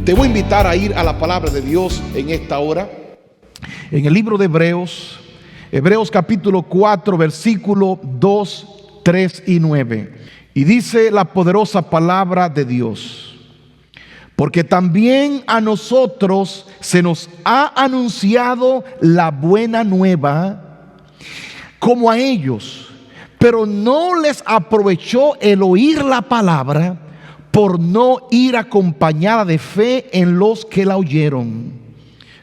Te voy a invitar a ir a la palabra de Dios en esta hora. En el libro de Hebreos, Hebreos capítulo 4, versículo 2, 3 y 9. Y dice la poderosa palabra de Dios: porque también a nosotros se nos ha anunciado la buena nueva como a ellos, pero no les aprovechó el oír la palabra por no ir acompañada de fe en los que la oyeron.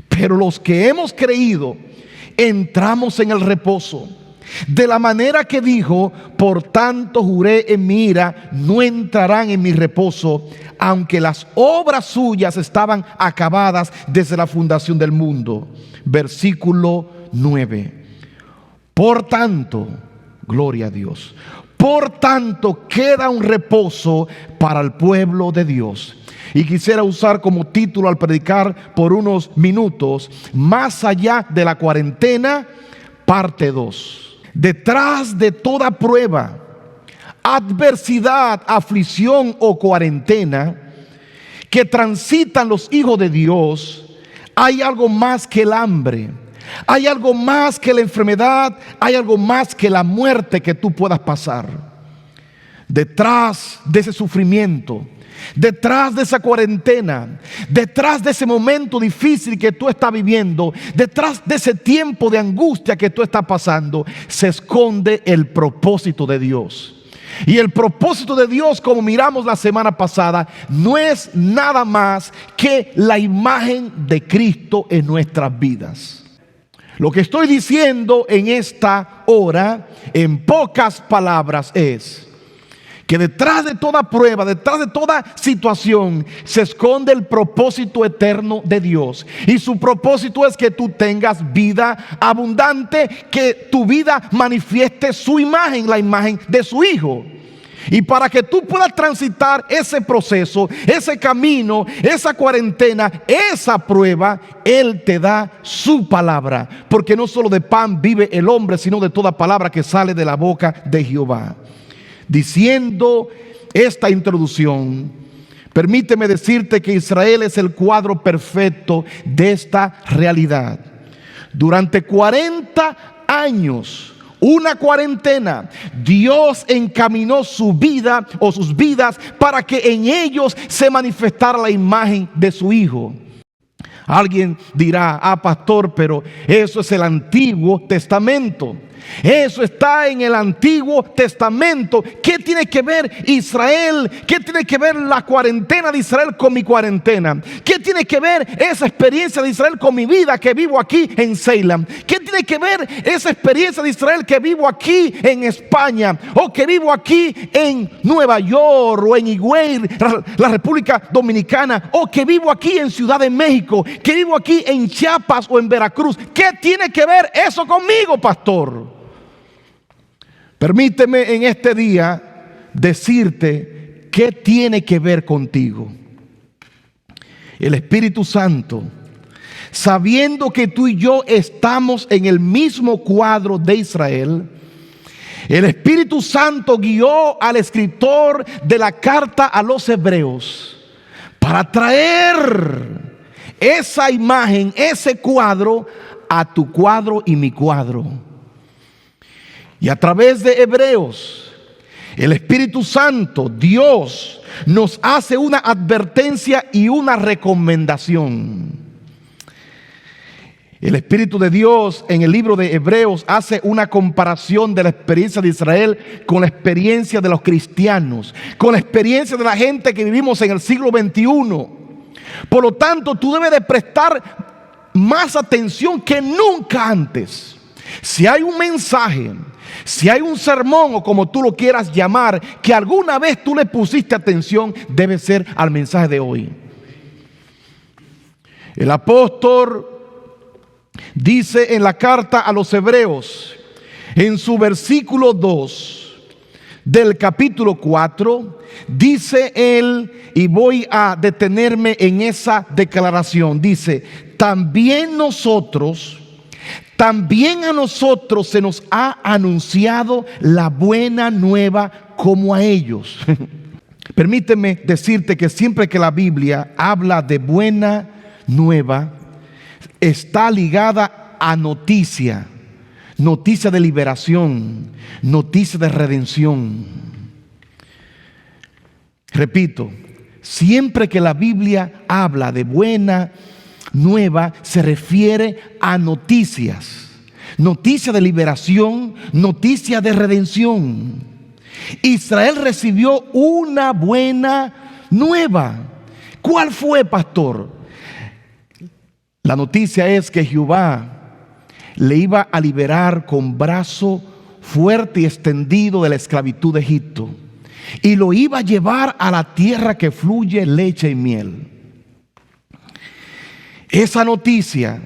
Pero los que hemos creído entramos en el reposo, de la manera que dijo: por tanto juré en mi ira, no entrarán en mi reposo, aunque las obras suyas estaban acabadas desde la fundación del mundo. Versículo 9. Por tanto, gloria a Dios, por tanto queda un reposo para el pueblo de Dios. Y quisiera usar como título al predicar por unos minutos: más allá de la cuarentena, parte 2. Detrás de toda prueba, adversidad, aflicción o cuarentena que transitan los hijos de Dios, hay algo más que el hambre, hay algo más que la enfermedad, hay algo más que la muerte que tú puedas pasar. Detrás de ese sufrimiento, detrás de esa cuarentena, detrás de ese momento difícil que tú estás viviendo, detrás de ese tiempo de angustia que tú estás pasando, se esconde el propósito de Dios. Y el propósito de Dios, como miramos la semana pasada, no es nada más que la imagen de Cristo en nuestras vidas. Lo que estoy diciendo en esta hora, en pocas palabras, es que detrás de toda prueba, detrás de toda situación, se esconde el propósito eterno de Dios. Y su propósito es que tú tengas vida abundante, que tu vida manifieste su imagen, la imagen de su Hijo. Y para que tú puedas transitar ese proceso, ese camino, esa cuarentena, esa prueba, Él te da su palabra. Porque no solo de pan vive el hombre, sino de toda palabra que sale de la boca de Jehová. Diciendo esta introducción, permíteme decirte que Israel es el cuadro perfecto de esta realidad. Durante 40 años, una cuarentena, Dios encaminó su vida o sus vidas para que en ellos se manifestara la imagen de su Hijo. Alguien dirá: pastor, pero eso es el Antiguo Testamento. Eso está en el Antiguo Testamento. ¿Qué tiene que ver Israel? ¿Qué tiene que ver la cuarentena de Israel con mi cuarentena? ¿Qué tiene que ver esa experiencia de Israel con mi vida que vivo aquí en Salem? ¿Qué tiene que ver esa experiencia de Israel que vivo aquí en España, o que vivo aquí en Nueva York, o en Higüey, la República Dominicana, o que vivo aquí en Ciudad de México, que vivo aquí en Chiapas o en Veracruz? ¿Qué tiene que ver eso conmigo, pastor? Permíteme en este día decirte qué tiene que ver contigo. El Espíritu Santo, sabiendo que tú y yo estamos en el mismo cuadro de Israel, el Espíritu Santo guió al escritor de la carta a los Hebreos para traer esa imagen, ese cuadro, a tu cuadro y mi cuadro. Y a través de Hebreos, el Espíritu Santo, Dios, nos hace una advertencia y una recomendación. El Espíritu de Dios en el libro de Hebreos hace una comparación de la experiencia de Israel con la experiencia de los cristianos, con la experiencia de la gente que vivimos en el siglo XXI. Por lo tanto, tú debes de prestar más atención que nunca antes. Si hay un mensaje, si hay un sermón, o como tú lo quieras llamar, que alguna vez tú le pusiste atención, debe ser al mensaje de hoy. El apóstol dice en la carta a los Hebreos, en su versículo 2 del capítulo 4, dice él, y voy a detenerme en esa declaración, dice: también a nosotros se nos ha anunciado la buena nueva como a ellos. Permíteme decirte que siempre que la Biblia habla de buena nueva, está ligada a noticia, noticia de liberación, noticia de redención. Repito, siempre que la Biblia habla de buena nueva, se refiere a noticias, noticia de liberación, noticia de redención. Israel recibió una buena nueva. ¿Cuál fue, pastor? La noticia es que Jehová le iba a liberar con brazo fuerte y extendido de la esclavitud de Egipto, y lo iba a llevar a la tierra que fluye leche y miel. Esa noticia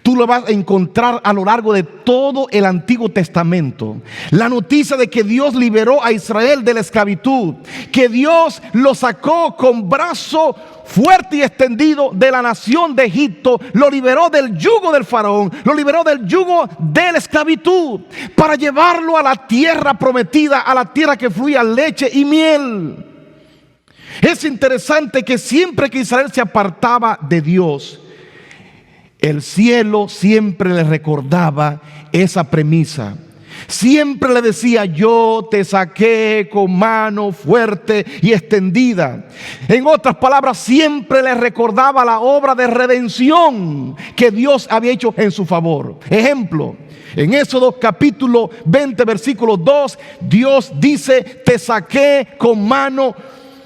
tú lo vas a encontrar a lo largo de todo el Antiguo Testamento. La noticia de que Dios liberó a Israel de la esclavitud, que Dios lo sacó con brazo fuerte y extendido de la nación de Egipto, lo liberó del yugo del faraón, lo liberó del yugo de la esclavitud, para llevarlo a la tierra prometida, a la tierra que fluía leche y miel. Es interesante que siempre que Israel se apartaba de Dios, el cielo siempre le recordaba esa premisa. Siempre le decía: yo te saqué con mano fuerte y extendida. En otras palabras, siempre le recordaba la obra de redención que Dios había hecho en su favor. Ejemplo, en Éxodo capítulo 20 versículo 2, Dios dice: te saqué con mano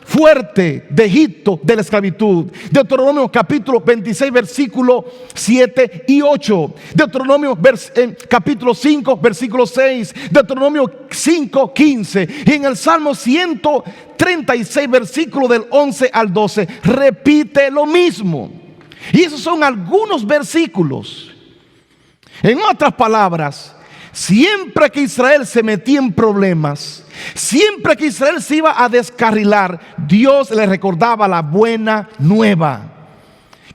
fuerte de Egipto, de la esclavitud. Deuteronomio capítulo 26 versículo 7 y 8. Deuteronomio capítulo 5 versículo 6. Deuteronomio 5, 15. Y en el Salmo 136 versículo del 11 al 12 repite lo mismo. Y esos son algunos versículos. En otras palabras, siempre que Israel se metía en problemas, siempre que Israel se iba a descarrilar, Dios le recordaba la buena nueva.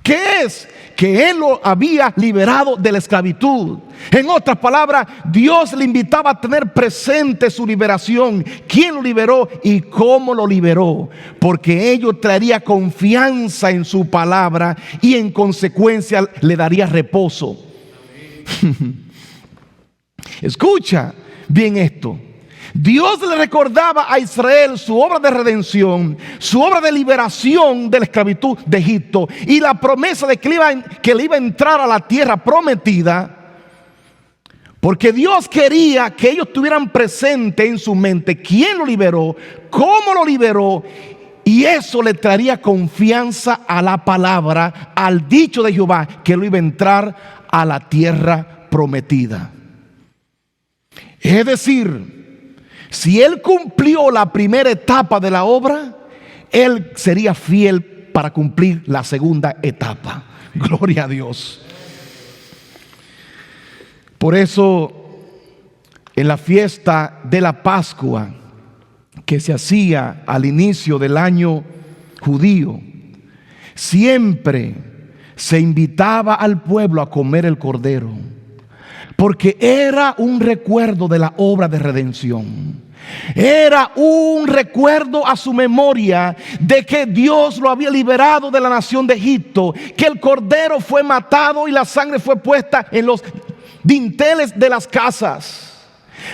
¿Qué es? Que Él lo había liberado de la esclavitud. En otras palabras, Dios le invitaba a tener presente su liberación, quién lo liberó y cómo lo liberó, porque ello traería confianza en su palabra y en consecuencia le daría reposo. Escucha bien esto. Dios le recordaba a Israel su obra de redención, su obra de liberación de la esclavitud de Egipto y la promesa de que le iba a entrar a la tierra prometida, porque Dios quería que ellos tuvieran presente en su mente quién lo liberó, cómo lo liberó, y eso le traería confianza a la palabra, al dicho de Jehová, que lo iba a entrar a la tierra prometida. Es decir, si Él cumplió la primera etapa de la obra, Él sería fiel para cumplir la segunda etapa. Gloria a Dios. Por eso, en la fiesta de la Pascua que se hacía al inicio del año judío, siempre se invitaba al pueblo a comer el cordero, porque era un recuerdo de la obra de redención. Era un recuerdo a su memoria de que Dios lo había liberado de la nación de Egipto, que el cordero fue matado y la sangre fue puesta en los dinteles de las casas.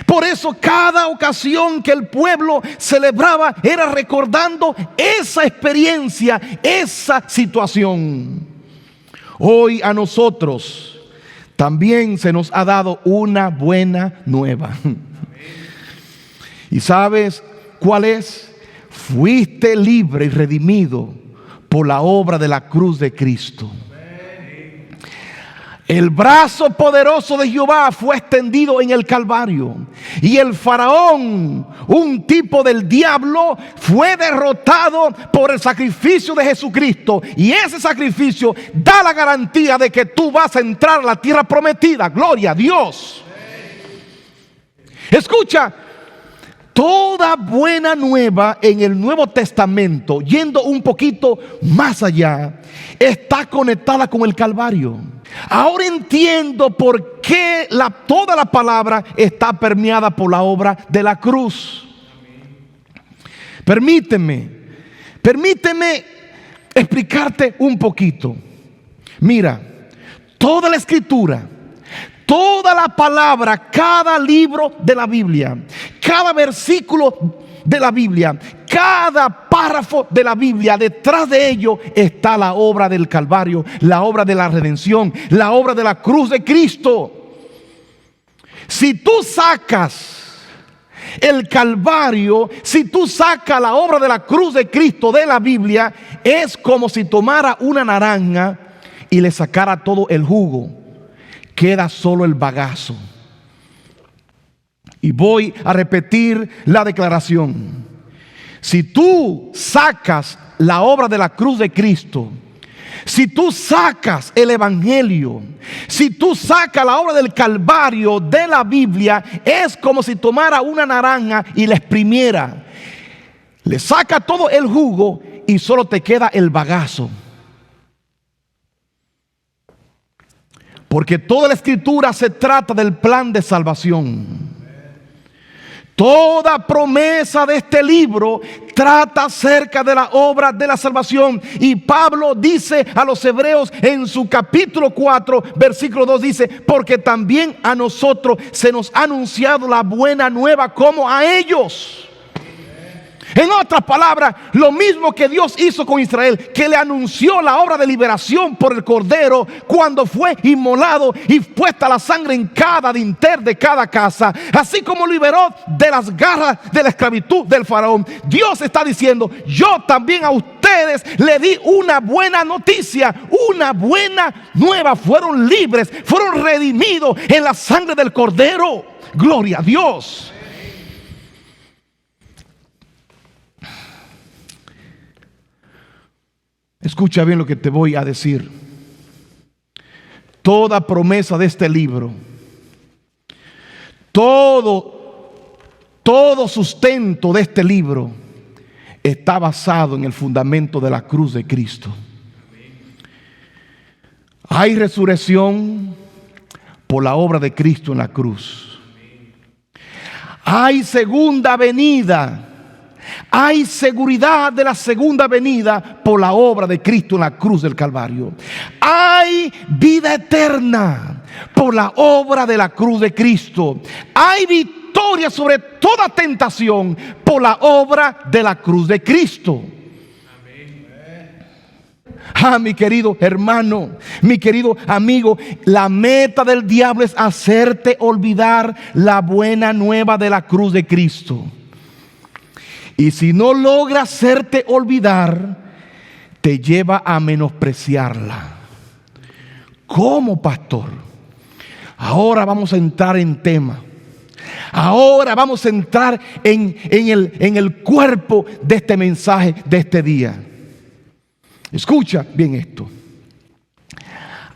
Por eso cada ocasión que el pueblo celebraba era recordando esa experiencia, esa situación. Hoy a nosotros también se nos ha dado una buena nueva. ¿Y sabes cuál es? Fuiste libre y redimido por la obra de la cruz de Cristo. El brazo poderoso de Jehová fue extendido en el Calvario, y el faraón, un tipo del diablo, fue derrotado por el sacrificio de Jesucristo. Y ese sacrificio da la garantía de que tú vas a entrar a la tierra prometida. Gloria a Dios. Escucha, toda buena nueva en el Nuevo Testamento, yendo un poquito más allá, está conectada con el Calvario. Ahora entiendo por qué toda la palabra está permeada por la obra de la cruz. Permíteme explicarte un poquito. Mira, toda la escritura, toda la palabra, cada libro de la Biblia, cada versículo de la Biblia, cada párrafo de la Biblia, detrás de ello está la obra del Calvario, la obra de la redención, la obra de la cruz de Cristo. Si tú sacas el Calvario, si tú sacas la obra de la cruz de Cristo de la Biblia, es como si tomara una naranja y le sacara todo el jugo. Queda solo el bagazo. Y voy a repetir la declaración. Si tú sacas la obra de la cruz de Cristo, si tú sacas el Evangelio, si tú sacas la obra del Calvario de la Biblia, es como si tomara una naranja y la exprimiera. Le saca todo el jugo y solo te queda el bagazo. Porque toda la escritura se trata del plan de salvación. Toda promesa de este libro trata acerca de la obra de la salvación. Y Pablo dice a los hebreos en su capítulo 4, versículo 2, dice: porque también a nosotros se nos ha anunciado la buena nueva como a ellos. En otras palabras, lo mismo que Dios hizo con Israel, que le anunció la obra de liberación por el Cordero cuando fue inmolado y puesta la sangre en cada dintel de cada casa, así como liberó de las garras de la esclavitud del faraón. Dios está diciendo: yo también a ustedes le di una buena noticia, una buena nueva. Fueron libres, fueron redimidos en la sangre del Cordero. Gloria a Dios. Escucha bien lo que te voy a decir. Toda promesa de este libro, todo sustento de este libro está basado en el fundamento de la cruz de Cristo. Hay resurrección por la obra de Cristo en la cruz. Hay segunda venida. Hay seguridad de la segunda venida por la obra de Cristo en la cruz del Calvario. Hay vida eterna por la obra de la cruz de Cristo. Hay victoria sobre toda tentación por la obra de la cruz de Cristo. Mi querido hermano, mi querido amigo, la meta del diablo es hacerte olvidar la buena nueva de la cruz de Cristo. Y si no logra hacerte olvidar, te lleva a menospreciarla. ¿Cómo, pastor? Ahora vamos a entrar en tema. Ahora vamos a entrar en el cuerpo de este mensaje de este día. Escucha bien esto.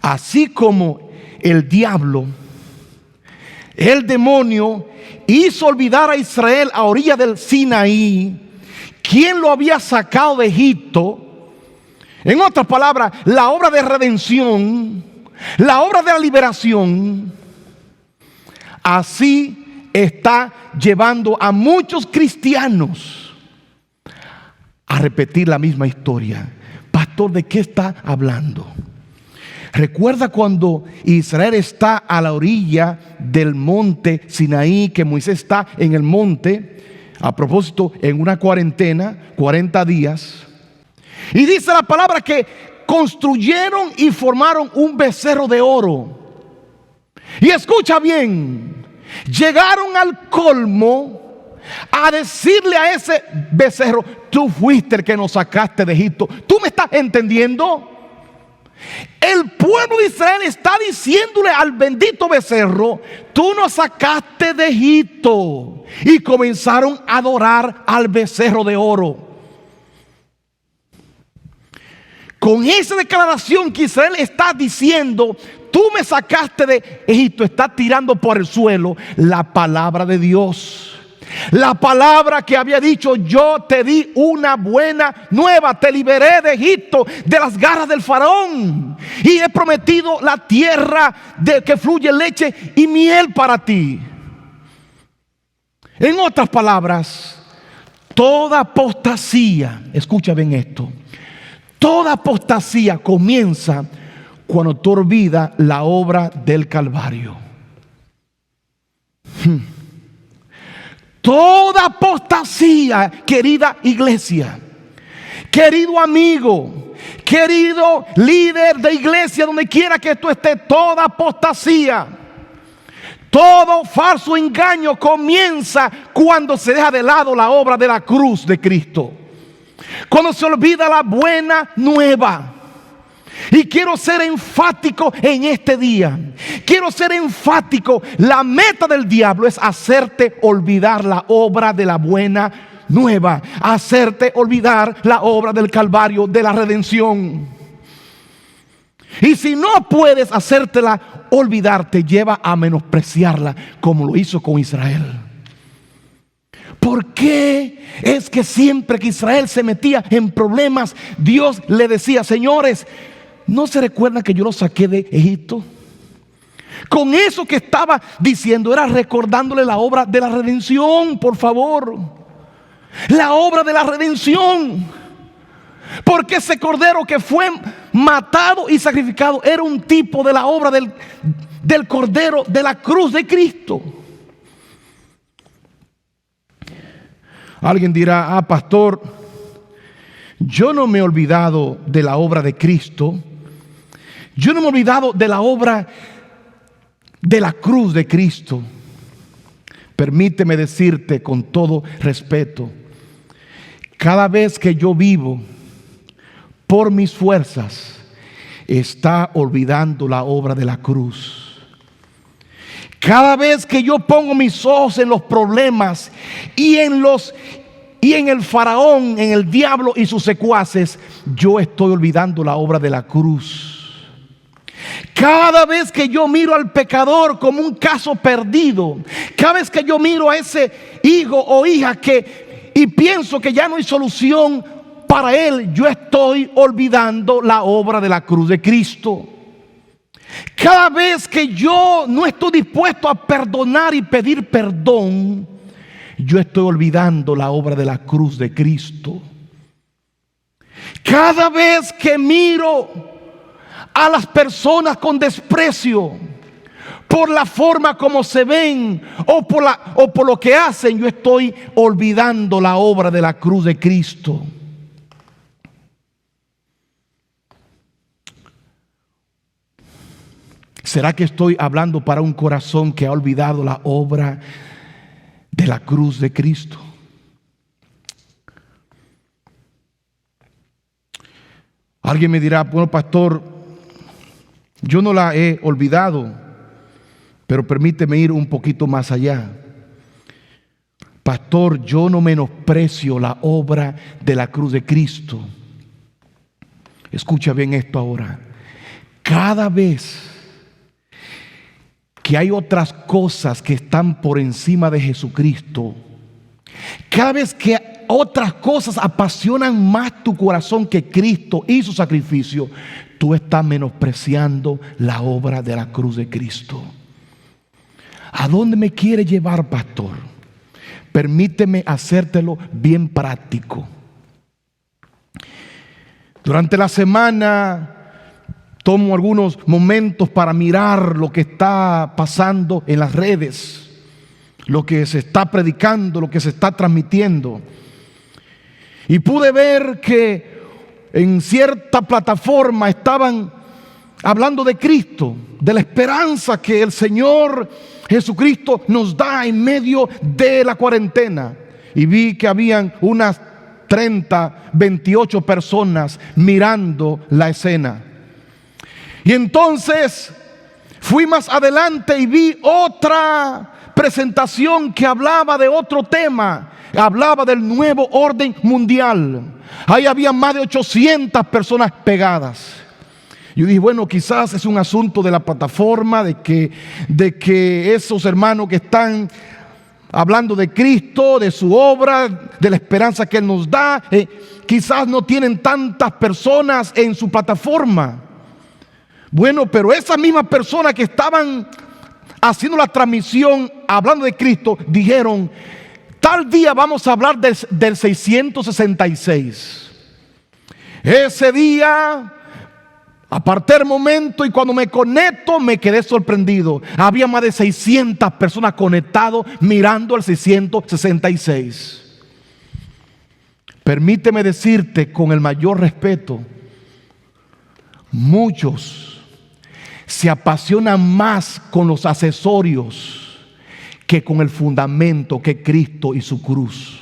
Así como el diablo, el demonio, hizo olvidar a Israel a orilla del Sinaí, quien lo había sacado de Egipto. En otras palabras, la obra de redención, la obra de la liberación, así está llevando a muchos cristianos a repetir la misma historia. Pastor, ¿de qué está hablando? Recuerda cuando Israel está a la orilla del monte Sinaí, que Moisés está en el monte, a propósito, en una cuarentena, 40 días. Y dice la palabra que construyeron y formaron un becerro de oro. Y escucha bien, llegaron al colmo a decirle a ese becerro: tú fuiste el que nos sacaste de Egipto. ¿Tú me estás entendiendo? El pueblo de Israel está diciéndole al bendito becerro: tú nos sacaste de Egipto. Y comenzaron a adorar al becerro de oro. Con esa declaración que Israel está diciendo: tú me sacaste de Egipto, está tirando por el suelo la palabra de Dios. La palabra que había dicho: yo te di una buena nueva, te liberé de Egipto, de las garras del faraón, y he prometido la tierra de que fluye leche y miel para ti. En otras palabras, Toda apostasía, escucha bien esto, toda apostasía comienza cuando tú olvidas la obra del Calvario. Toda apostasía, querida iglesia, querido amigo, querido líder de iglesia, donde quiera que tú estés, toda apostasía, todo falso engaño comienza cuando se deja de lado la obra de la cruz de Cristo. Cuando se olvida la buena nueva. Y quiero ser enfático en este día. Quiero ser enfático. La meta del diablo es hacerte olvidar la obra de la buena nueva. Hacerte olvidar la obra del Calvario, de la redención. Y si no puedes hacértela olvidar, te lleva a menospreciarla, como lo hizo con Israel. ¿Por qué es que siempre que Israel se metía en problemas, Dios le decía: señores, ¿no se recuerdan que yo los saqué de Egipto? Con eso que estaba diciendo era recordándole la obra de la redención, por favor. La obra de la redención. Porque ese cordero que fue matado y sacrificado era un tipo de la obra del cordero de la cruz de Cristo. Alguien dirá: pastor, yo no me he olvidado de la obra de Cristo. Yo no me he olvidado de la obra de la cruz de Cristo. Permíteme decirte con todo respeto, cada vez que yo vivo por mis fuerzas, está olvidando la obra de la cruz. Cada vez que yo pongo mis ojos en los problemas y en el faraón, en el diablo y sus secuaces, yo estoy olvidando la obra de la cruz. Cada vez que yo miro al pecador como un caso perdido, cada vez que yo miro a ese hijo o hija y pienso que ya no hay solución para él, yo estoy olvidando la obra de la cruz de Cristo. Cada vez que yo no estoy dispuesto a perdonar y pedir perdón, yo estoy olvidando la obra de la cruz de Cristo. Cada vez que miro a las personas con desprecio por la forma como se ven o por lo que hacen, yo estoy olvidando la obra de la cruz de Cristo. ¿Será que estoy hablando para un corazón que ha olvidado la obra de la cruz de Cristo? Alguien me dirá: bueno, pastor, yo no la he olvidado, pero permíteme ir un poquito más allá. Pastor, yo no menosprecio la obra de la cruz de Cristo. Escucha bien esto ahora. Cada vez que hay otras cosas que están por encima de Jesucristo, cada vez que otras cosas apasionan más tu corazón que Cristo y su sacrificio, tú estás menospreciando la obra de la cruz de Cristo. ¿A dónde me quiere llevar, pastor? Permíteme hacértelo bien práctico. Durante la semana tomo algunos momentos para mirar lo que está pasando en las redes, lo que se está predicando, lo que se está transmitiendo. Y pude ver que en cierta plataforma estaban hablando de Cristo, de la esperanza que el Señor Jesucristo nos da en medio de la cuarentena. Y vi que habían unas 28 personas mirando la escena. Y entonces fui más adelante y vi otra presentación que hablaba de otro tema. Hablaba del nuevo orden mundial. Ahí había más de 800 personas pegadas. Yo dije, bueno, quizás es un asunto de la plataforma, de que esos hermanos que están hablando de Cristo, de su obra, de la esperanza que Él nos da, quizás no tienen tantas personas en su plataforma. Bueno, pero esas mismas personas que estaban haciendo la transmisión hablando de Cristo dijeron: tal día vamos a hablar del 666. Ese día aparté el momento y cuando me conecto me quedé sorprendido. Había más de 600 personas conectadas mirando el 666. Permíteme decirte con el mayor respeto, muchos se apasionan más con los accesorios que con el fundamento que es Cristo y su cruz.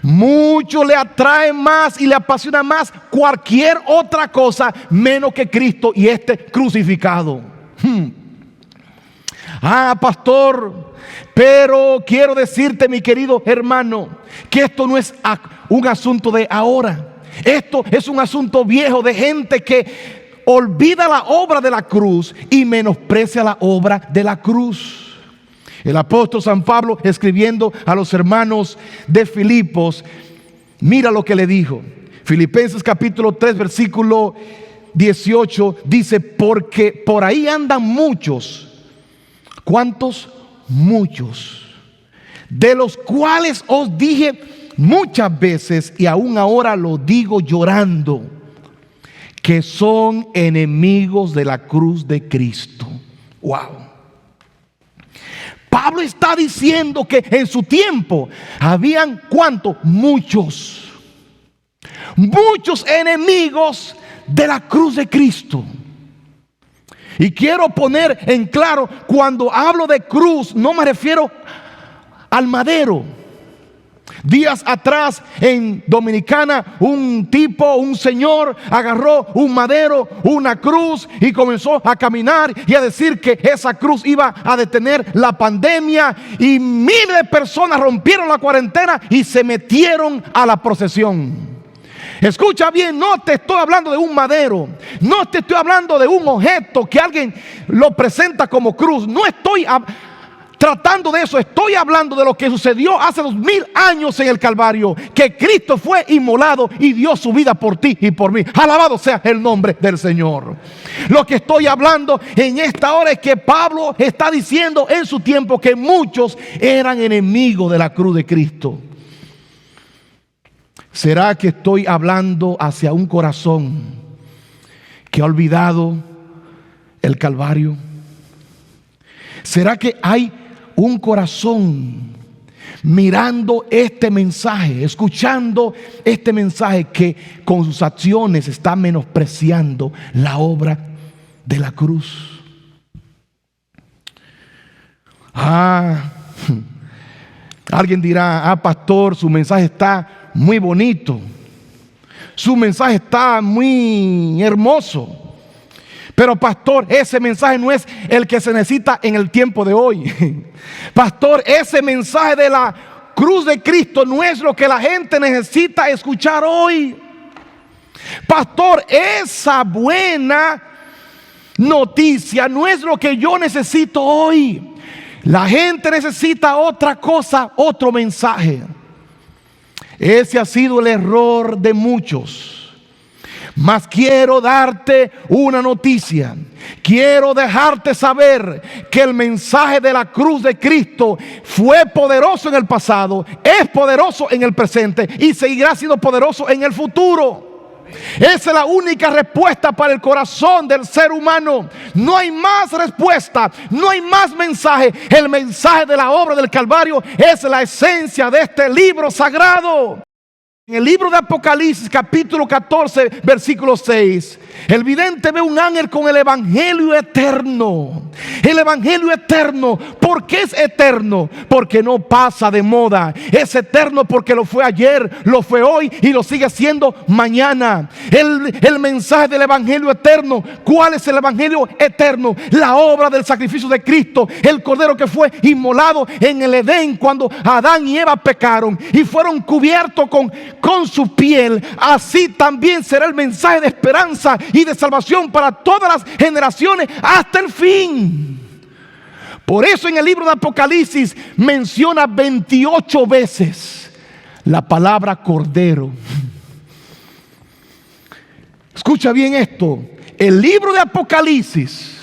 Muchos le atraen más y le apasiona más cualquier otra cosa menos que Cristo y este crucificado. Pastor, pero quiero decirte, mi querido hermano, que esto no es un asunto de ahora. Esto es un asunto viejo de gente que olvida la obra de la cruz y menosprecia la obra de la cruz. El apóstol San Pablo, escribiendo a los hermanos de Filipos, mira lo que le dijo. Filipenses capítulo 3 versículo 18 dice: porque por ahí andan muchos. ¿Cuántos? Muchos, de los cuales os dije muchas veces y aún ahora lo digo llorando, que son enemigos de la cruz de Cristo. Wow. Pablo está diciendo que en su tiempo habían ¿cuántos? Muchos enemigos de la cruz de Cristo. Y quiero poner en claro, cuando hablo de cruz, no me refiero al madero. Días atrás en Dominicana, un señor agarró un madero, una cruz, y comenzó a caminar y a decir que esa cruz iba a detener la pandemia, y miles de personas rompieron la cuarentena y se metieron a la procesión. Escucha bien, no te estoy hablando de un madero, no te estoy hablando de un objeto que alguien lo presenta como cruz. No estoy tratando de eso, estoy hablando de lo que sucedió hace 2000 años en el Calvario, que Cristo fue inmolado y dio su vida por ti y por mí. Alabado sea el nombre del Señor. Lo que estoy hablando en esta hora es que Pablo está diciendo en su tiempo que muchos eran enemigos de la cruz de Cristo. ¿Será que estoy hablando hacia un corazón que ha olvidado el Calvario? ¿Será que hay un corazón mirando este mensaje, escuchando este mensaje, que con sus acciones está menospreciando la obra de la cruz? Alguien dirá: pastor, su mensaje está muy bonito, su mensaje está muy hermoso, pero pastor, ese mensaje no es el que se necesita en el tiempo de hoy. Pastor, ese mensaje de la cruz de Cristo no es lo que la gente necesita escuchar hoy. Pastor, esa buena noticia no es lo que yo necesito hoy. La gente necesita otra cosa, otro mensaje. Ese ha sido el error de muchos. Mas quiero darte una noticia. Quiero dejarte saber que el mensaje de la cruz de Cristo fue poderoso en el pasado, es poderoso en el presente y seguirá siendo poderoso en el futuro. Esa es la única respuesta para el corazón del ser humano. No hay más respuesta, no hay más mensaje. El mensaje de la obra del Calvario es la esencia de este libro sagrado. En el libro de Apocalipsis capítulo 14 versículo 6, el vidente ve un ángel con el evangelio eterno. El evangelio eterno. ¿Por qué es eterno? Porque no pasa de moda. Es eterno porque lo fue ayer, lo fue hoy y lo sigue siendo mañana. El mensaje del evangelio eterno. ¿Cuál es el evangelio eterno? La obra del sacrificio de Cristo, el cordero que fue inmolado en el Edén cuando Adán y Eva pecaron y fueron cubiertos con su piel. Así también será el mensaje de esperanza y de salvación para todas las generaciones hasta el fin. Por eso en el libro de Apocalipsis menciona 28 veces la palabra cordero. Escucha bien esto. El libro de Apocalipsis,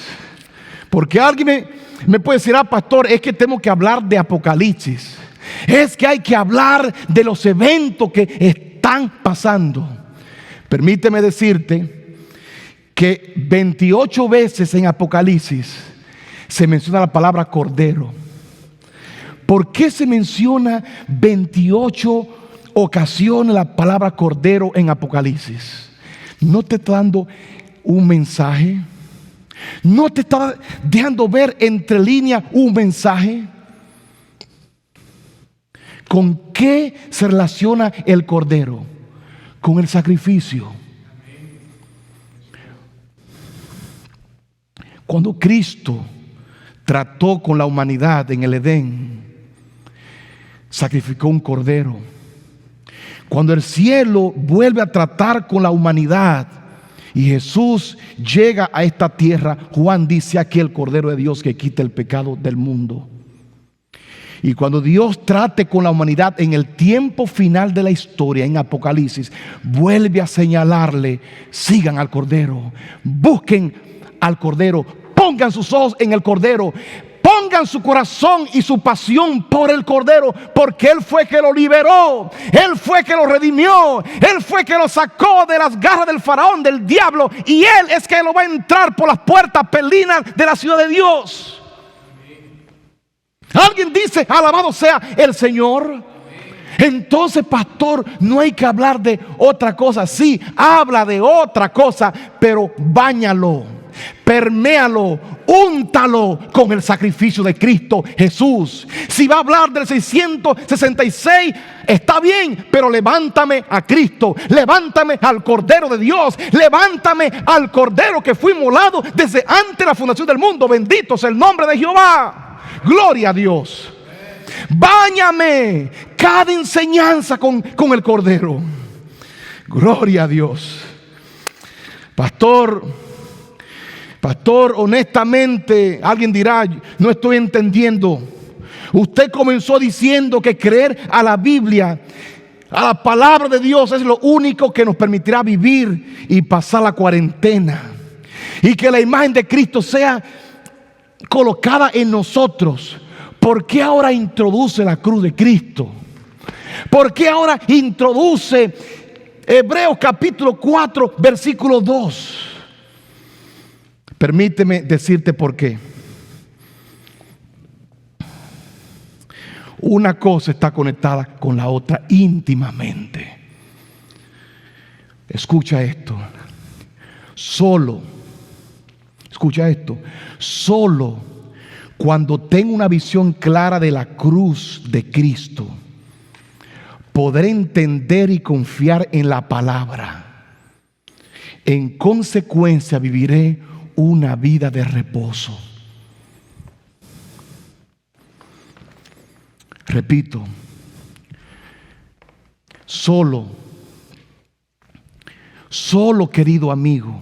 porque alguien me puede decir: pastor, es que tengo que hablar de Apocalipsis. Es que hay que hablar de los eventos que están pasando. Permíteme decirte que 28 veces en Apocalipsis se menciona la palabra cordero. ¿Por qué se menciona 28 ocasiones la palabra cordero en Apocalipsis? ¿No te está dando un mensaje? ¿No te está dejando ver entre líneas un mensaje? ¿Con qué se relaciona el cordero? Con el sacrificio. Cuando Cristo trató con la humanidad en el Edén, sacrificó un cordero. Cuando el cielo vuelve a tratar con la humanidad y Jesús llega a esta tierra, Juan dice aquí el Cordero de Dios que quita el pecado del mundo. Y cuando Dios trate con la humanidad en el tiempo final de la historia, en Apocalipsis, vuelve a señalarle: sigan al Cordero, busquen al Cordero, pongan sus ojos en el Cordero, pongan su corazón y su pasión por el Cordero, porque Él fue que lo liberó, Él fue que lo redimió, Él fue que lo sacó de las garras del faraón, del diablo, y Él es que lo va a entrar por las puertas pelinas de la ciudad de Dios. Alguien dice: alabado sea el Señor. Entonces, pastor, no hay que hablar de otra cosa. Sí, habla de otra cosa, pero báñalo, perméalo, úntalo con el sacrificio de Cristo Jesús. Si va a hablar del 666, está bien, pero levántame a Cristo, levántame al Cordero de Dios, levántame al Cordero que fue inmolado desde antes de la fundación del mundo. Bendito sea el nombre de Jehová. Gloria a Dios. Báñame cada enseñanza con el Cordero. Gloria a Dios. Pastor, honestamente, alguien dirá: no estoy entendiendo. Usted comenzó diciendo que creer a la Biblia, a la palabra de Dios, es lo único que nos permitirá vivir y pasar la cuarentena, y que la imagen de Cristo sea colocada en nosotros. ¿Por qué ahora introduce la cruz de Cristo? ¿Por qué ahora introduce Hebreos capítulo 4 versículo 2? Permíteme decirte por qué. Una cosa está conectada con la otra íntimamente. Escucha esto. Escucha esto. Solo cuando tengo una visión clara de la cruz de Cristo, podré entender y confiar en la palabra. En consecuencia, viviré una vida de reposo. Repito, solo, querido amigo,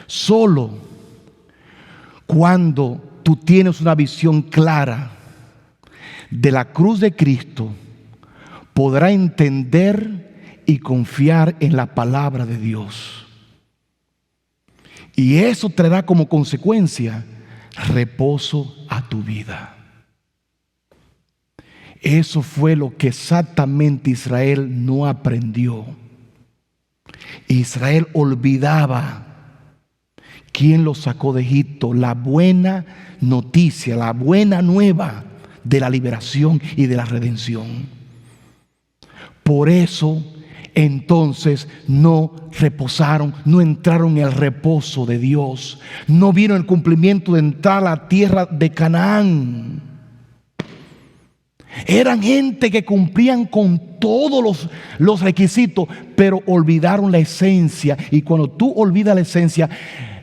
solo cuando tú tienes una visión clara de la cruz de Cristo, podrás entender y confiar en la palabra de Dios. Y eso traerá como consecuencia reposo a tu vida. Eso fue lo que exactamente Israel no aprendió. Israel olvidaba quién lo sacó de Egipto, la buena noticia, la buena nueva de la liberación y de la redención. Por eso entonces no reposaron, no entraron en el reposo de Dios, no vieron el cumplimiento de entrar a la tierra de Canaán. Eran gente que cumplían con todos los requisitos, pero olvidaron la esencia. Y cuando tú olvidas la esencia,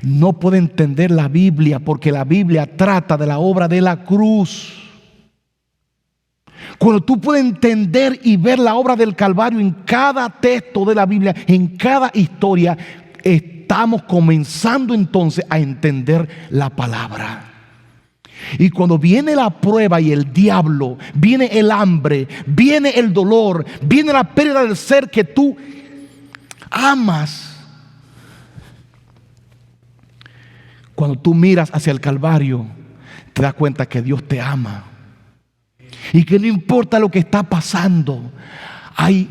no puedes entender la Biblia, porque la Biblia trata de la obra de la cruz. Cuando tú puedes entender y ver la obra del Calvario en cada texto de la Biblia, en cada historia, estamos comenzando entonces a entender la palabra. Y cuando viene la prueba y el diablo, viene el hambre, viene el dolor, viene la pérdida del ser que tú amas. Cuando tú miras hacia el Calvario, te das cuenta que Dios te ama. y que no importa lo que está pasando, hay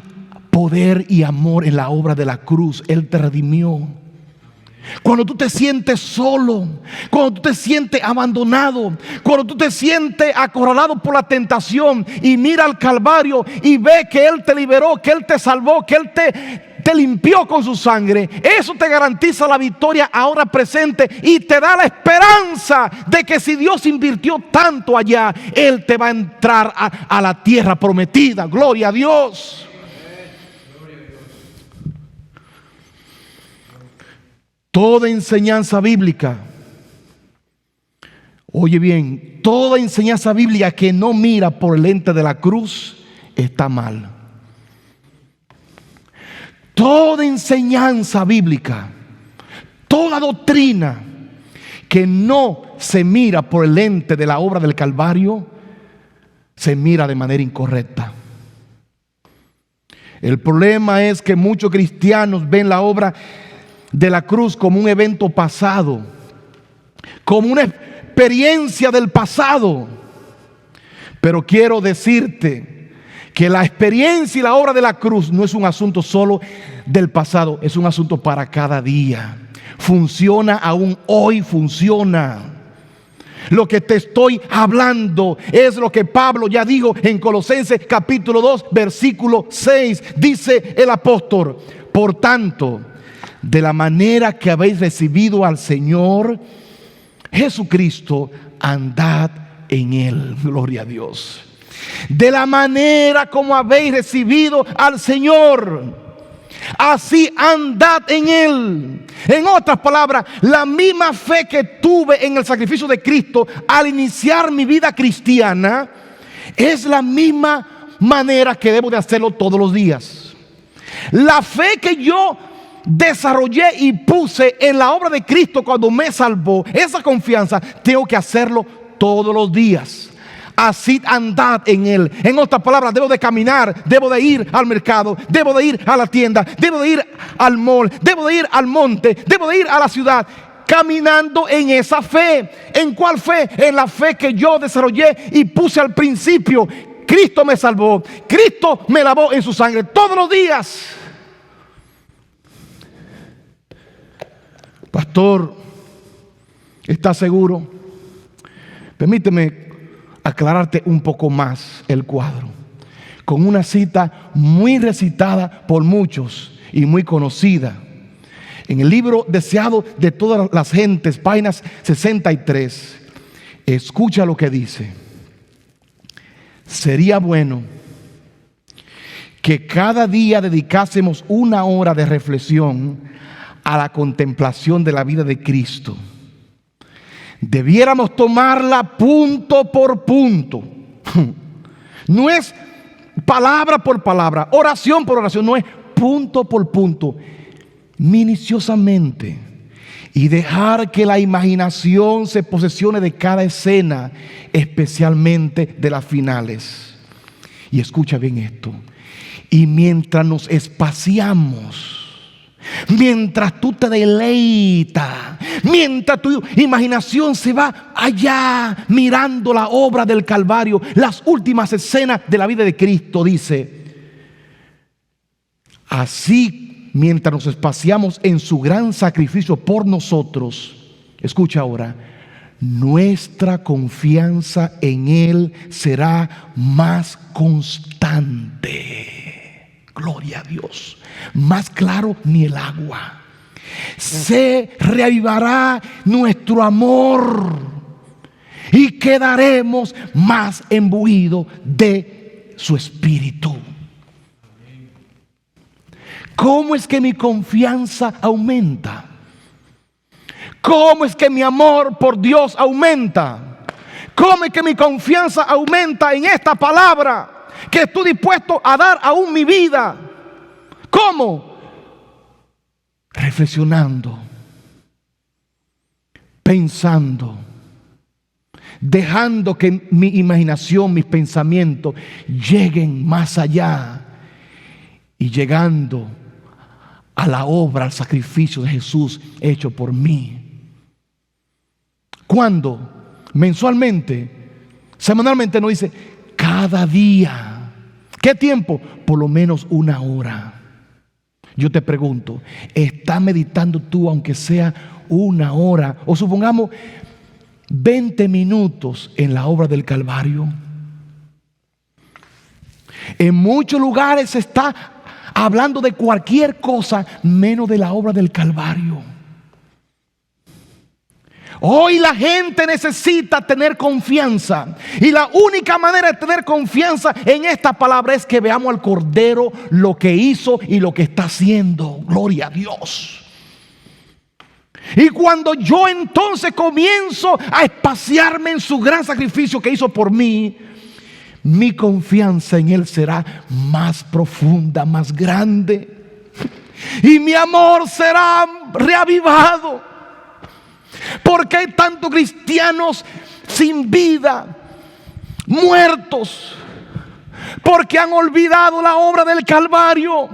poder y amor en la obra de la cruz. Él te redimió. Cuando tú te sientes solo, cuando tú te sientes abandonado, cuando tú te sientes acorralado por la tentación y mira al Calvario y ve que Él te liberó, que Él te salvó, que Él te limpió con su sangre, eso te garantiza la victoria ahora presente y te da la esperanza de que si Dios invirtió tanto allá, Él te va a entrar a la tierra prometida. Gloria a Dios. Toda enseñanza bíblica, oye bien, toda enseñanza bíblica que no mira por el lente de la cruz está mal. Toda enseñanza bíblica, toda doctrina que no se mira por el lente de la obra del Calvario, se mira de manera incorrecta. El problema es que muchos cristianos ven la obra de la cruz como un evento pasado, como una experiencia del pasado. Pero quiero decirte que la experiencia y la obra de la cruz no es un asunto solo del pasado, es un asunto para cada día. Funciona aún hoy, funciona. Lo que te estoy hablando es lo que Pablo ya dijo en Colosenses capítulo 2 versículo 6. Dice el apóstol: por tanto, de la manera que habéis recibido al Señor Jesucristo, andad en Él. Gloria a Dios. De la manera como habéis recibido al Señor, así andad en Él. En otras palabras, la misma fe que tuve en el sacrificio de Cristo al iniciar mi vida cristiana, es la misma manera que debo de hacerlo todos los días. La fe que yo desarrollé y puse en la obra de Cristo cuando me salvó, esa confianza tengo que hacerlo todos los días. Así andad en Él. En otras palabras, debo de caminar, debo de ir al mercado, debo de ir a la tienda, debo de ir al mall, debo de ir al monte, debo de ir a la ciudad, caminando en esa fe. ¿En cuál fe? En la fe que yo desarrollé y puse al principio. Cristo me salvó, Cristo me lavó en su sangre todos los días. Pastor, ¿estás seguro? Permíteme aclararte un poco más el cuadro con una cita muy recitada por muchos y muy conocida en el libro Deseado de todas las gentes, páginas 63. Escucha lo que dice: sería bueno que cada día dedicásemos una hora de reflexión a la contemplación de la vida de Cristo. Debiéramos tomarla punto por punto. No es palabra por palabra, oración por oración, no es punto por punto, minuciosamente, y dejar que la imaginación se posesione de cada escena, especialmente de las finales. Y escucha bien esto: y mientras nos espaciamos, mientras tú te deleitas, mientras tu imaginación se va allá mirando la obra del Calvario, las últimas escenas de la vida de Cristo, dice: así, mientras nos espaciamos en su gran sacrificio por nosotros, escucha ahora, nuestra confianza en Él será más constante. Gloria a Dios. Más claro ni el agua. Se reavivará nuestro amor y quedaremos más imbuidos de su espíritu. ¿Cómo es que mi confianza aumenta? ¿Cómo es que mi amor por Dios aumenta? ¿Cómo es que mi confianza aumenta en esta palabra que estoy dispuesto a dar aún mi vida? ¿Cómo? Reflexionando, pensando, dejando que mi imaginación, mis pensamientos lleguen más allá y llegando a la obra, al sacrificio de Jesús hecho por mí. ¿Cuándo? Mensualmente, semanalmente, no dice. cada día. ¿Qué tiempo? Por lo menos 1 hora. Yo te pregunto, ¿estás meditando tú aunque sea 1 hora? O supongamos 20 minutos en la obra del Calvario. En muchos lugares se está hablando de cualquier cosa menos de la obra del Calvario. Hoy la gente necesita tener confianza, y la única manera de tener confianza en esta palabra es que veamos al Cordero, lo que hizo y lo que está haciendo. Gloria a Dios. Y cuando yo entonces comienzo a espaciarme en su gran sacrificio que hizo por mí, mi confianza en Él será más profunda, más grande, y mi amor será reavivado. Porque hay tantos cristianos sin vida, muertos, porque han olvidado la obra del Calvario,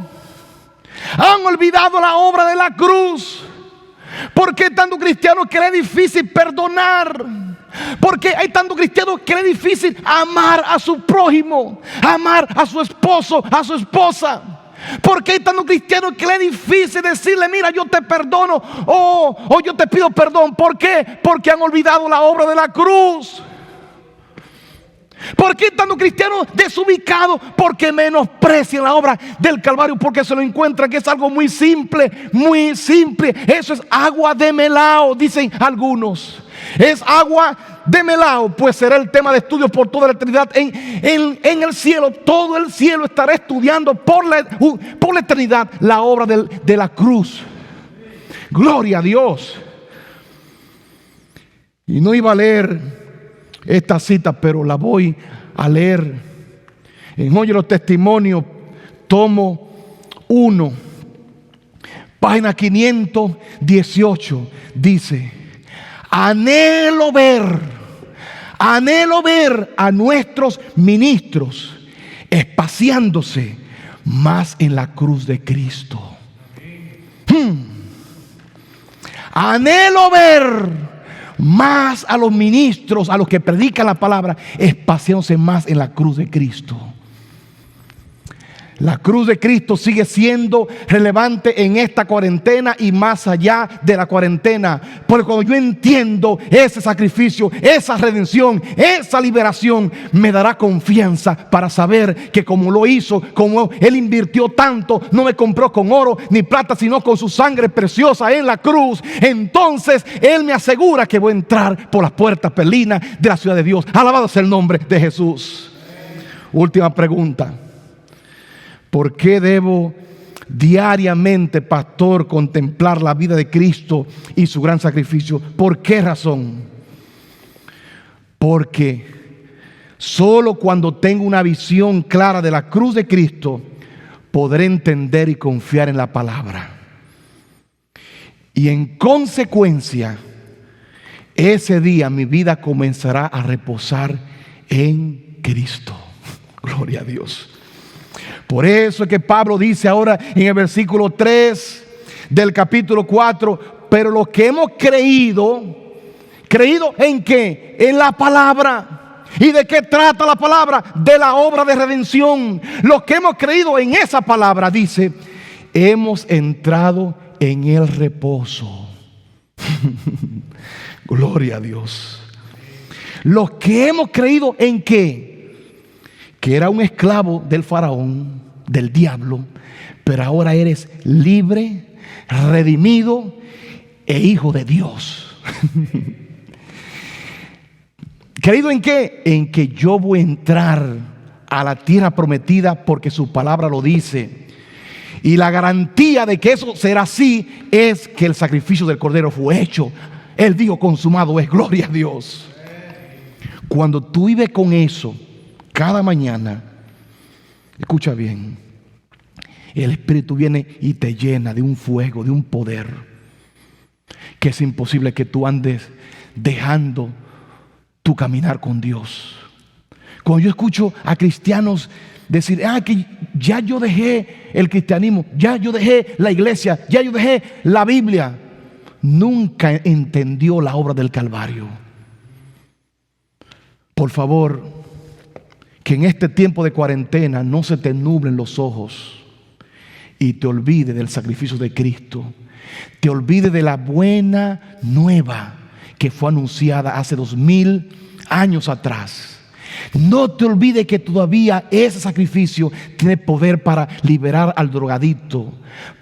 han olvidado la obra de la cruz. Porque hay tantos cristianos que le es difícil perdonar, porque hay tantos cristianos que le es difícil amar a su prójimo, amar a su esposo, a su esposa. Porque hay tantos cristianos que le es difícil decirle: mira, yo te perdono, o yo te pido perdón. ¿Por qué? Porque han olvidado la obra de la cruz. ¿Por qué hay tantos cristianos desubicados? Porque menosprecian la obra del Calvario, porque se lo encuentran que es algo muy simple, muy simple. Eso es agua de melao, dicen algunos. Es agua de melao, pues será el tema de estudio por toda la eternidad en el cielo. Todo el cielo estará estudiando por la eternidad la obra de la cruz. Gloria a Dios. Y no iba a leer esta cita, pero la voy a leer en Oye los Testimonios, tomo 1, página 518. Dice: anhelo ver a nuestros ministros espaciándose más en la cruz de Cristo. Anhelo ver más a los ministros, a los que predican la palabra, espaciándose más en la cruz de Cristo. La cruz de Cristo sigue siendo relevante en esta cuarentena y más allá de la cuarentena. Porque cuando yo entiendo ese sacrificio, esa redención, esa liberación, me dará confianza para saber que como lo hizo, como Él invirtió tanto, no me compró con oro ni plata, sino con su sangre preciosa en la cruz. Entonces Él me asegura que voy a entrar por las puertas perlinas de la ciudad de Dios. Alabado sea el nombre de Jesús. Última pregunta. ¿Por qué debo diariamente, pastor, contemplar la vida de Cristo y su gran sacrificio? ¿Por qué razón? Porque solo cuando tengo una visión clara de la cruz de Cristo podré entender y confiar en la palabra. Y en consecuencia, ese día mi vida comenzará a reposar en Cristo. Gloria a Dios. Por eso es que Pablo dice ahora en el versículo 3 del capítulo 4: pero los que hemos creído ¿en qué? En la palabra. ¿Y de qué trata la palabra? De la obra de redención. Los que hemos creído en esa palabra, dice, hemos entrado en el reposo. Gloria a Dios. Los que hemos creído en qué? Que era un esclavo del faraón, del diablo, pero ahora eres libre, redimido e hijo de Dios. ¿Creído en qué? En que yo voy a entrar a la tierra prometida porque su palabra lo dice. Y la garantía de que eso será así es que el sacrificio del Cordero fue hecho. Él dijo: consumado es. Gloria a Dios. Cuando tú vives con eso cada mañana, escucha bien, el Espíritu viene y te llena de un fuego, de un poder, que es imposible que tú andes dejando tu caminar con Dios. Cuando yo escucho a cristianos decir: que ya yo dejé el cristianismo, ya yo dejé la iglesia, ya yo dejé la Biblia, nunca entendió la obra del Calvario. Por favor, que en este tiempo de cuarentena no se te nublen los ojos y te olvides del sacrificio de Cristo. Te olvides de la buena nueva que fue anunciada hace 2000 años atrás. No te olvides que todavía ese sacrificio tiene poder para liberar al drogadicto,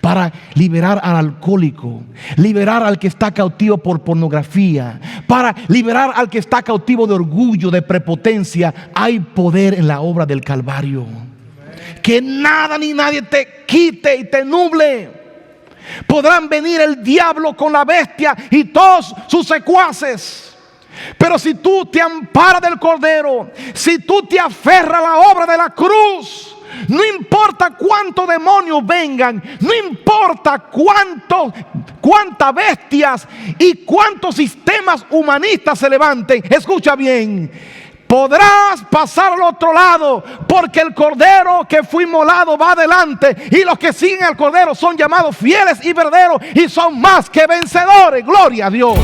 para liberar al alcohólico, liberar al que está cautivo por pornografía, para liberar al que está cautivo de orgullo, de prepotencia. Hay poder en la obra del Calvario. Que nada ni nadie te quite y te nuble. Podrán venir el diablo con la bestia y todos sus secuaces, pero si tú te amparas del Cordero, si tú te aferras a la obra de la cruz, no importa cuántos demonios vengan, no importa cuántas bestias y cuántos sistemas humanistas se levanten, escucha bien, podrás pasar al otro lado, porque el Cordero que fue inmolado va adelante, y los que siguen al Cordero son llamados fieles y verdaderos y son más que vencedores. Gloria a Dios.